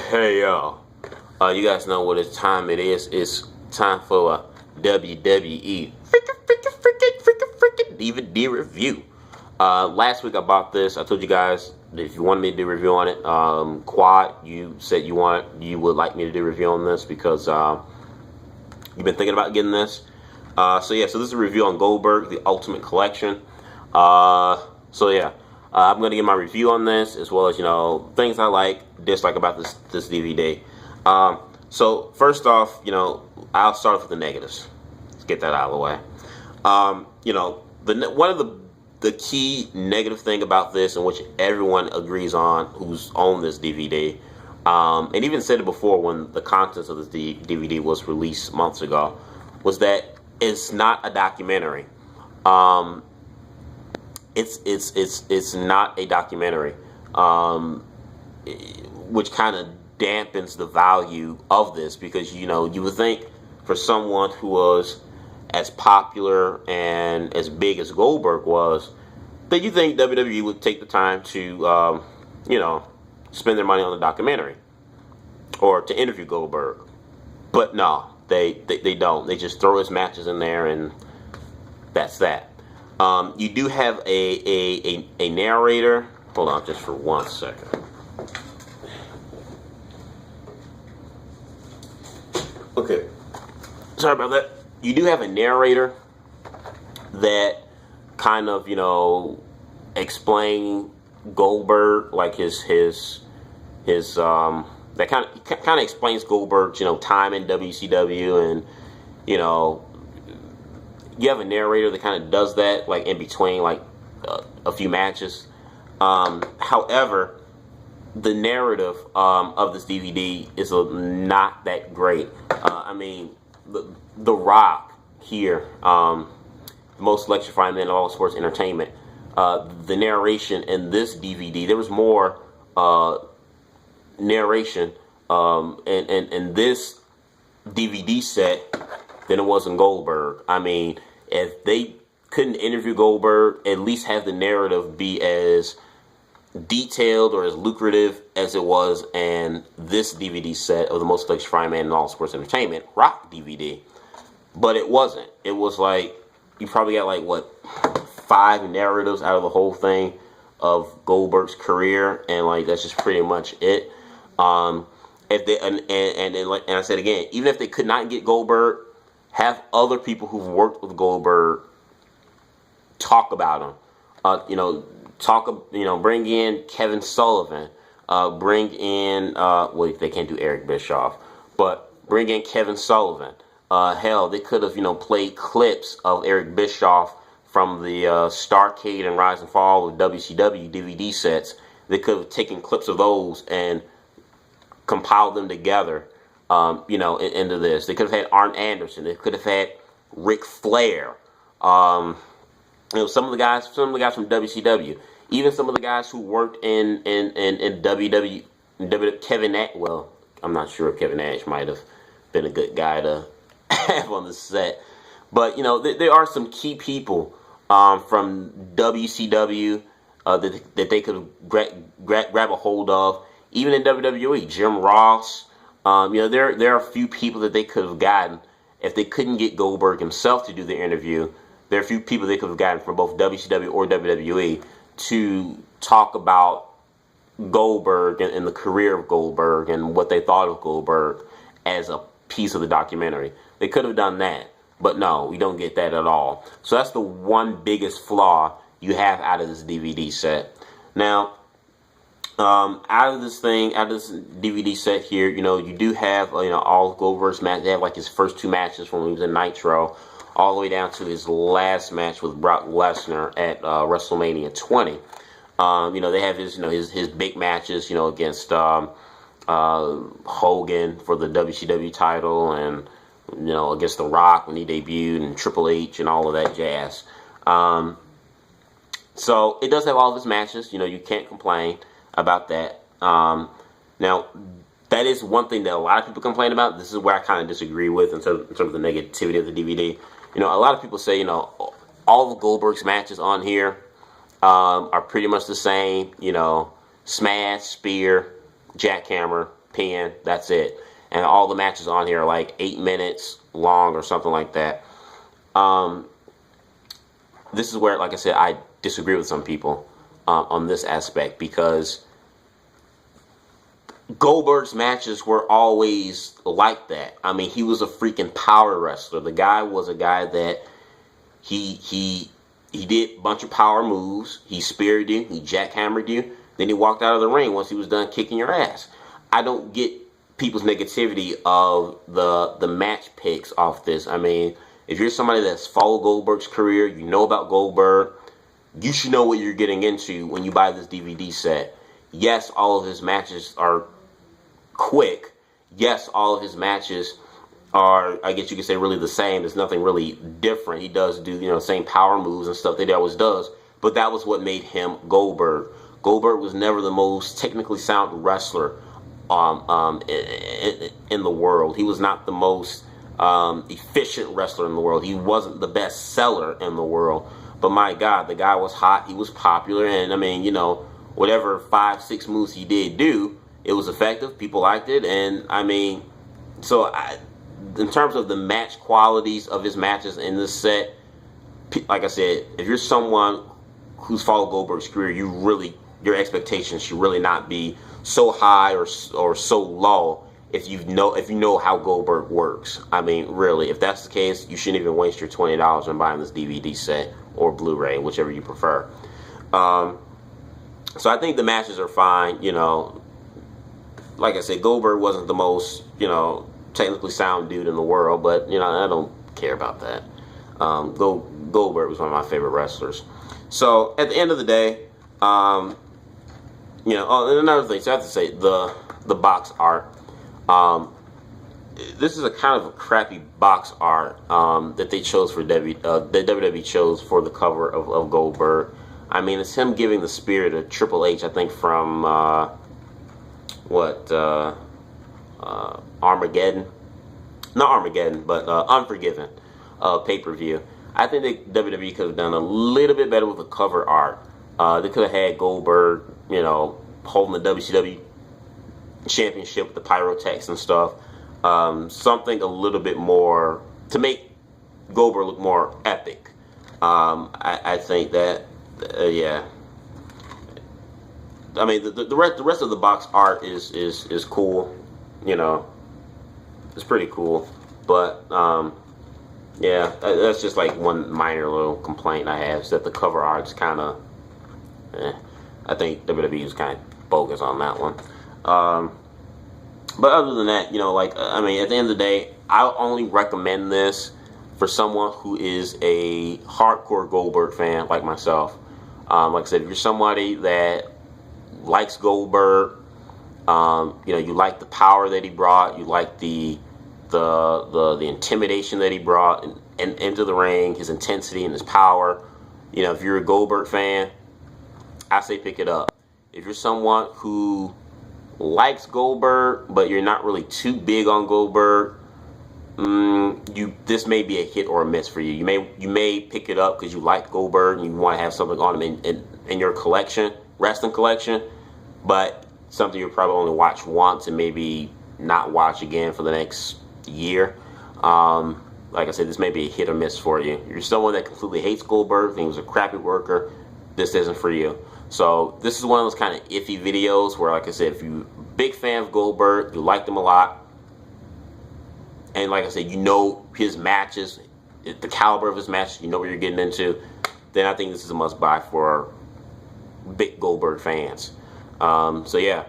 Hey y'all, you guys know what it's time it is. It's time for a WWE freaking DVD review. Last week I bought this. I told you guys that if you wanted me to do a review on it, Quad, you said you would like me to do a review on this because you've been thinking about getting this. So this is a review on Goldberg, the Ultimate Collection. I'm going to give my review on this, as well as, things I like, dislike about this DVD. So first off, I'll start off with the negatives. Let's get that out of the way. One of the key negative thing about this, and which everyone agrees on who's owned this DVD, and even said it before when the contents of this DVD was released months ago, was that it's not a documentary. It's not a documentary, which kind of dampens the value of this, because you would think for someone who was as popular and as big as Goldberg was, that you think WWE would take the time to spend their money on a documentary or to interview Goldberg. But no, they don't. They just throw his matches in there, and that's that. You do have a narrator. Hold on just for 1 second. Okay. Sorry about that. You do have a narrator that kind of, explain Goldberg, like his that kind of explains Goldberg's, time in WCW, and, you have a narrator that kind of does that, like in between, like a few matches. However, the narrative of this DVD is not that great. The Rock here, the most electrifying man of all sports entertainment. The narration in this DVD, there was more narration in this DVD set than it was in Goldberg. If they couldn't interview Goldberg, at least have the narrative be as detailed or as lucrative as it was in this DVD set of the most electrifying man in all sports entertainment, Rock DVD. But it wasn't. It was like, you probably got 5 narratives out of the whole thing of Goldberg's career, and that's just pretty much it. If they and I said again, even if they could not get Goldberg, have other people who've worked with Goldberg talk about him. Bring in Kevin Sullivan. Bring in, they can't do Eric Bischoff, but bring in Kevin Sullivan. Hell, they could have, played clips of Eric Bischoff from the Starrcade and Rise and Fall of WCW DVD sets. They could have taken clips of those and compiled them together, into this. They could have had Arn Anderson. They could have had Ric Flair. Some of the guys from WCW. Even some of the guys who worked in WWE. Kevin Nash. Well, I'm not sure if Kevin Nash might have been a good guy to have on the set. But, there are some key people from WCW that they could grab a hold of. Even in WWE, Jim Ross. There are a few people that they could have gotten if they couldn't get Goldberg himself to do the interview. There are a few people they could have gotten from both WCW or WWE to talk about Goldberg and the career of Goldberg and what they thought of Goldberg as a piece of the documentary. They could have done that, but no, we don't get that at all. So that's the one biggest flaw you have out of this DVD set. Now, out of this DVD set here, you do have, all of Goldberg's matches. They have his first 2 matches from when he was in Nitro, all the way down to his last match with Brock Lesnar at WrestleMania 20. They have his big matches, against Hogan for the WCW title, and against The Rock when he debuted, and Triple H and all of that jazz. So it does have all of his matches. You can't complain about that. Now, that is one thing that a lot of people complain about. This is where I kind of disagree with in terms of the negativity of the DVD. A lot of people say, all of Goldberg's matches on here are pretty much the same. Smash, spear, jackhammer, pin, that's it. And all the matches on here are like 8 minutes long or something like that. This is where, like I said, I disagree with some people on this aspect, because Goldberg's matches were always like that. I mean, he was a freaking power wrestler. The guy was a guy that he did a bunch of power moves. He speared you, he jackhammered you, then he walked out of the ring once he was done kicking your ass. I don't get people's negativity of the match picks off this. I mean, if you're somebody that's followed Goldberg's career, you know about Goldberg, you should know what you're getting into when you buy this DVD set. Yes, all of his matches are quick. Yes, all of his matches are, I guess you could say, really the same. There's nothing really different. He does do, you know, same power moves and stuff that he always does. But that was what made him Goldberg. Goldberg was never the most technically sound wrestler in the world. He was not the most efficient wrestler in the world. He wasn't the best seller in the world. But my God, the guy was hot. He was popular. And I mean, you know, whatever 5-6 moves he did do, it was effective. People liked it. And I mean, so in terms of the match qualities of his matches in this set, like I said, if you're someone who's followed Goldberg's career, your expectations should really not be so high or so low if you know how Goldberg works. I mean, really, if that's the case, you shouldn't even waste your $20 on buying this DVD set or Blu-ray, whichever you prefer. So I think the matches are fine. You know, like I said, Goldberg wasn't the most, you know, technically sound dude in the world, but, you know, I don't care about that. Goldberg was one of my favorite wrestlers. So at the end of the day, you know, oh, and another thing, so I have to say, the box art. This is a kind of a crappy box art that they chose for that WWE chose for the cover of Goldberg. I mean, it's him giving the spear to Triple H, I think, from Armageddon. Not Armageddon, but Unforgiven pay-per-view. I think that WWE could have done a little bit better with the cover art. They could have had Goldberg, you know, holding the WCW championship with the pyrotechs and stuff. Something a little bit more to make Goldberg look more epic. I think that, yeah. I mean, the rest of the box art is cool. You know, it's pretty cool. But yeah, that's just like one minor little complaint I have, is that the cover art's kind of. I think WWE was kind of bogus on that one. But other than that, you know, like, I mean, at the end of the day, I'll only recommend this for someone who is a hardcore Goldberg fan like myself. Like I said, if you're somebody that likes Goldberg, you know, you like the power that he brought, you like the intimidation that he brought into the ring, his intensity and his power. You know, if you're a Goldberg fan, I say pick it up. If you're someone who likes Goldberg, but you're not really too big on Goldberg, this may be a hit or a miss for you. You may pick it up because you like Goldberg and you want to have something on him in your collection, wrestling collection, but something you'll probably only watch once and maybe not watch again for the next year. Like I said, this may be a hit or miss for you. If you're someone that completely hates Goldberg and he was a crappy worker, this isn't for you. So this is one of those kind of iffy videos where, like I said, if you're a big fan of Goldberg, you like him a lot, and like I said, you know his matches, the caliber of his matches, you know what you're getting into, then I think this is a must-buy for big Goldberg fans. So yeah,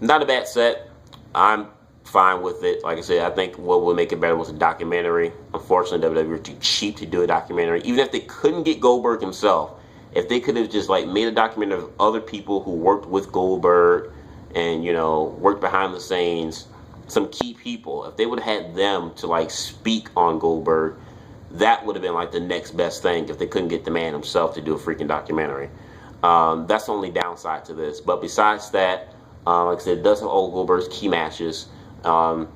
not a bad set. I'm fine with it. Like I said, I think what would make it better was a documentary. Unfortunately, WWE were too cheap to do a documentary. Even if they couldn't get Goldberg himself, if they could have just like made a documentary of other people who worked with Goldberg and, you know, worked behind the scenes, some key people, if they would have had them to like speak on Goldberg, that would have been like the next best thing if they couldn't get the man himself to do a freaking documentary. That's the only downside to this. But besides that, like I said, it does have all Goldberg's key matches. And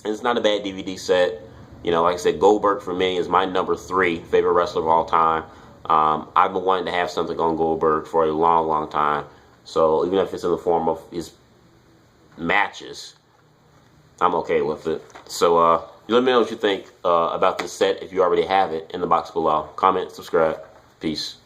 it's not a bad DVD set. You know, like I said, Goldberg for me is my number 3 favorite wrestler of all time. I've been wanting to have something on Goldberg for a long, long time. So even if it's in the form of his matches, I'm okay with it. So you let me know what you think about this set if you already have it in the box below. Comment, subscribe. Peace.